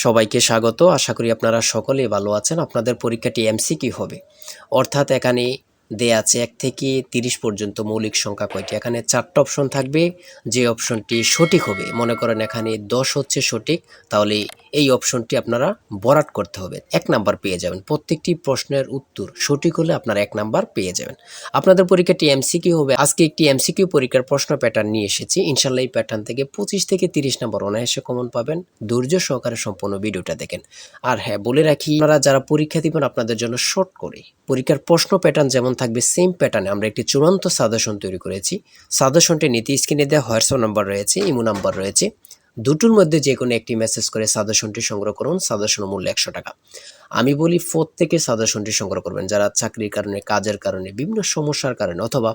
সবাইকে স্বাগত। আশা করি আপনারা সকলেই ভালো আছেন। আপনাদের পরীক্ষাটি এমসিকিউ হবে, অর্থাৎ এখানে দেয়া আছে 1 থেকে 30 পর্যন্ত মৌলিক সংখ্যা কয়টি। এখানে 4টা অপশন থাকবে, যে অপশনটি সঠিক হবে, মনে করেন এখানে 10 হচ্ছে সঠিক, তাহলে এই অপশনটি আপনারা ভরাট করতে হবে, 1 নাম্বার পেয়ে যাবেন। প্রত্যেকটি প্রশ্নের উত্তর সঠিক হলে আপনারা 1 নাম্বার পেয়ে যাবেন। আপনাদের পরীক্ষাটি এমসিকিউ হবে। আজকে একটি এমসিকিউ পরীক্ষার প্রশ্ন প্যাটার্ন নিয়ে এসেছি। ইনশাআল্লাহ এই প্যাটার্ন থেকে 25 থেকে 30 নাম্বার অনায়াসে কমন পাবেন। ধৈর্য সহকারে সম্পূর্ণ ভিডিওটা দেখেন। আর হ্যাঁ, বলে রাখি, আপনারা যারা পরীক্ষা দিবেন আপনাদের জন্য শর্ট করে পরীক্ষার প্রশ্ন প্যাটার্ন যেমন থাকবে সেম প্যাটার্নে আমরা একটি চূড়ান্ত সাজেশন তৈরি করেছি। সাজেশনটি নিতে স্ক্রিনে দেওয়া হোয়াটসঅ্যাপ নাম্বার রয়েছে, ইমো নাম্বার রয়েছে, দুটোর মধ্যে যে কোনো একটি মেসেজ করে সাজেশনটি সংগ্রহ করুন। সাজেশনের মূল্য 100 টাকা। আমি বলি প্রত্যেকে সাজেশনটি সংগ্রহ করবেন, যারা চাকরির কারণে, কাজের কারণে, বিভিন্ন সমস্যার কারণে, অথবা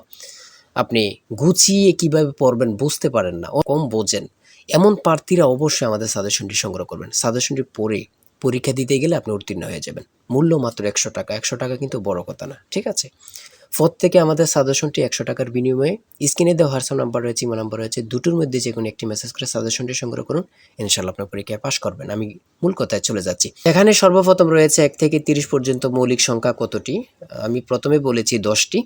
আপনি গুছিয়ে কিভাবে পড়বেন বুঝতে পারেন না, কম বোঝেন, এমন প্রার্থীরা অবশ্যই আমাদের সাজেশনটি সংগ্রহ করবেন। সাজেশনটি পড়ে পরীক্ষা দিতে গেলে আপনি উত্তীর্ণ হয়ে যাবেন। মূল্য মাত্র 100 টাকা। 100 টাকা কিন্তু বড় কথা না, ঠিক আছে? প্রত্যেকে আমাদের সাজেশনটি 100 টাকার বিনিময়ে স্ক্রিনে দেওয়া হোয়াটসঅ্যাপ নাম্বার রয়েছে, ইমো নাম্বার রয়েছে, দুটোর মধ্যে যে কোনো একটি মেসেজ করে সাজেশনটি সংগ্রহ করুন। ইনশাআল্লাহ আপনার পরীক্ষায় পাস করবেন। আমি মূল কথায় চলে যাচ্ছি। এখানে সর্বপ্রথম রয়েছে 1 থেকে 30 পর্যন্ত মৌলিক সংখ্যা কতটি। আমি প্রথমে বলেছি 10টি।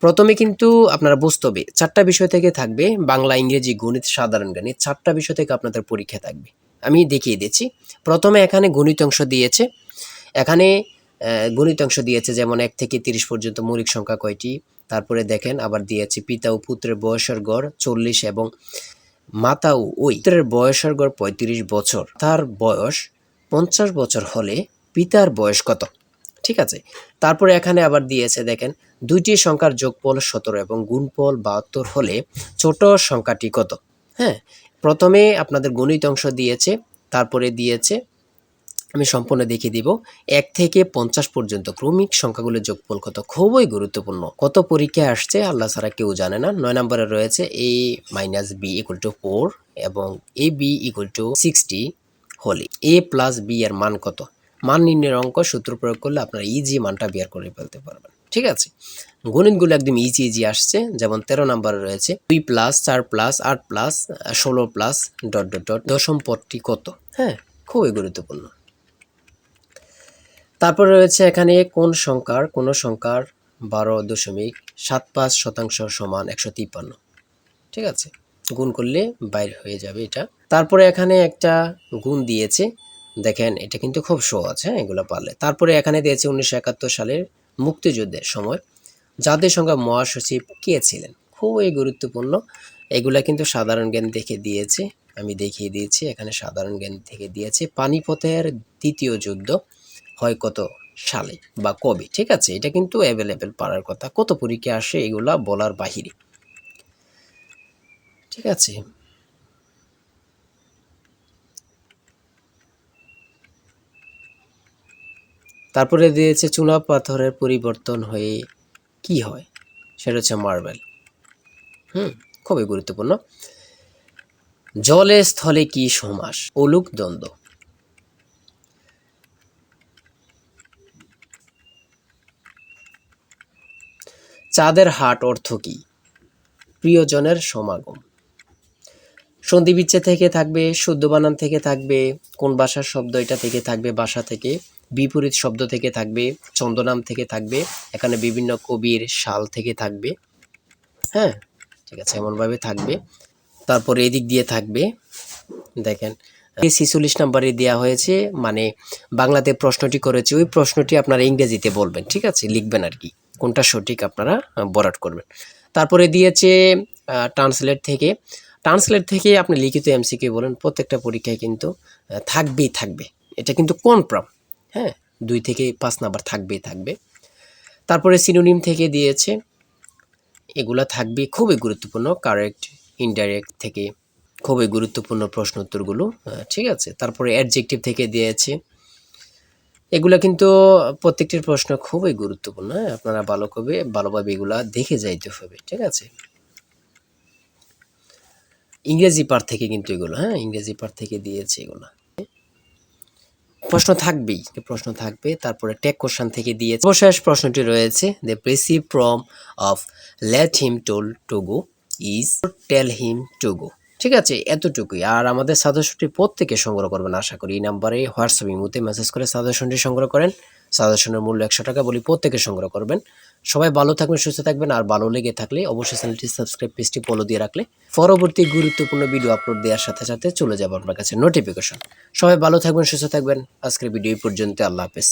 প্রথমে কিন্তু আপনারা বুঝতে হবে 4টা বিষয় থেকে থাকবে, বাংলা, ইংরেজি, গণিত, সাধারণ জ্ঞান। এই 4টা বিষয় থেকে আপনাদের পরীক্ষা থাকবে। আমি দেখিয়ে দিচ্ছি। প্রথমে এখানে গণিত অংশ দিয়েছে। এখানে গণিত অংশ দিয়েছে, যেমন 1 থেকে 30 পর্যন্ত মৌলিক সংখ্যা কয়টি। তারপরে দেখেন আবার দিয়েছে পিতা ও পুত্রের বয়সের গড় 40 এবং মাতা ও ওই পুত্রের বয়সের গড় 35 বছর। তার বয়স 50 বছর হলে পিতার বয়স কত? ঠিক আছে। তারপরে এখানে আবার দিয়েছে, দেখেন, দুইটি সংখ্যার যোগফল 17 এবং গুণফল 72 হলে ছোট সংখ্যাটি কত? হ্যাঁ, প্রথমে আপনাদের গণিত অংশ দিয়েছে, তারপরে দিয়েছে, আমি সম্পূর্ণ দেখিয়ে দিব, 1 থেকে 50 পর্যন্ত ক্রমিক সংখ্যাগুলোর যোগফল কত। খুবই গুরুত্বপূর্ণ। কত পরীক্ষায় আসছে আল্লাহ ছাড়া কেউ জানে না। 9 নম্বরে রয়েছে a - b = 4 এবং ab = 60 হলে a + b এর মান কত। মান নির্ণয়ের অঙ্ক সূত্র প্রয়োগ করলে আপনারা ইজি মানটা বের করে ফেলতে পারবেন, ঠিক আছে? গণিতগুলো একদম ইজি আসছে। যেমন 13 নম্বরে রয়েছে 2 + 4 + 8 + 16 + ... দশম পদটি কত। হ্যাঁ, খুবই গুরুত্বপূর্ণ। তারপরে রয়েছে এখানে কোন সংখ্যার 12.75% সমান 153। ঠিক আছে, গুণ করলে বাইর হয়ে যাবে এটা। তারপরে এখানে একটা গুণ দিয়েছে, দেখেন এটা কিন্তু খুব সহজ, হ্যাঁ, এগুলো পারলে। তারপরে এখানে দিয়েছে 1971 সালের মুক্তিযুদ্ধের সময় জাতিসংঘের মহাসচিব কে ছিলেন। খুবই গুরুত্বপূর্ণ। এগুলা কিন্তু সাধারণ জ্ঞান দেখে দিয়েছে, আমি দেখিয়ে দিয়েছি। এখানে সাধারণ জ্ঞান থেকে দিয়েছে পানিপথের দ্বিতীয় যুদ্ধ হয় কত সালে বা কবে। ঠিক আছে, এটা কিন্তু অ্যাভেলেবেল পারার কথা। কত পরীক্ষা আসে এগুলা বলার বাহিরে, ঠিক আছে? তারপরে দিয়েছে চুনা পাথরের পরিবর্তন হয়ে কি হয়, সেটা হচ্ছে মার্বেল। খুবই গুরুত্বপূর্ণ। জলে স্থলে কি সমাস, অলুক দ্বন্দ্ব। চাঁদের হাট অর্থ কি, প্রিয়জনের সমাগম। সন্ধি বিচ্ছেদ থেকে থাকবে, শুদ্ধ বানান থেকে থাকবে, কোন ভাষার শব্দ এটা থেকে থাকবে, ভাষা থেকে, বিপরীত শব্দ থেকে থাকবে, ছন্দনাম থেকে থাকবে, এখানে বিভিন্ন কবির সাল থেকে থাকবে। হ্যাঁ, ঠিক আছে, এমনভাবে থাকবে। তারপরে এদিক দিয়ে থাকবে, দেখেন 46 নম্বরে দেওয়া হয়েছে, মানে বাংলাতে প্রশ্নটি করেছে, ওই প্রশ্নটি আপনারা ইংরেজিতে বলবেন, ঠিক আছে, লিখবেন আর কি, কোনটা সঠিক আপনারা বরাট করবেন। তারপরে দিয়েছে ট্রান্সলেট থেকে আপনি লিখিত এমসিকিউ বলেন। প্রত্যেকটা পরীক্ষায় কিন্তু থাকবে, এটা কিন্তু কনফার্ম। হ্যাঁ, 2 থেকে 5 নাম্বার থাকবে। তারপরে সিনোনিম থেকে দিয়েছে, এগুলা থাকবে, খুবই গুরুত্বপূর্ণ। কারেক্ট, ইনডাইরেক্ট থেকে খুবই গুরুত্বপূর্ণ প্রশ্ন উত্তরগুলো, ঠিক আছে। তারপরে অ্যাডজেক্টিভ থেকে দিয়েছে, এগুলা কিন্তু প্রত্যেকটির প্রশ্ন খুবই গুরুত্বপূর্ণ। আপনারা ভালোভাবে এগুলা দেখে যাইতে হবে, ঠিক আছে। ইংরেজি পার্ট থেকে কিন্তু এগুলো, ইংরেজি পার্ট থেকে দিয়েছে এগুলো। প্রশ্ন থাকবে। তারপরে টেক কোশ্চেন থেকে দিয়েছে। সর্বশেষ প্রশ্নটি রয়েছে, the principle form of let him to go is tell him to go. ঠিক আছে, এতটুকুই। আর আমাদের সাজেশনটি প্রত্যেকে সংগ্রহ করবেন আশা করি। এই নাম্বারে হোয়াটসঅ্যাপ ইমোতে মেসেজ করে সাজেশনটি সংগ্রহ করেন। সাজেশনের মূল্য ১০০ টাকা, বলি প্রত্যেকে সংগ্রহ করবেন। সবাই ভালো থাকবেন, সুস্থ থাকবেন। আর ভালো লেগে থাকলে অবশ্যই চ্যানেলটি সাবস্ক্রাইব, পেজটি ফলো দিয়ে রাখলে পরবর্তী গুরুত্বপূর্ণ ভিডিও আপলোড দেওয়ার সাথে সাথে চলে যাবে আপনার কাছে নোটিফিকেশন। সবাই ভালো থাকবেন, সুস্থ থাকবেন। আজকের ভিডিও এই পর্যন্ত। আল্লাহ হাফেজ।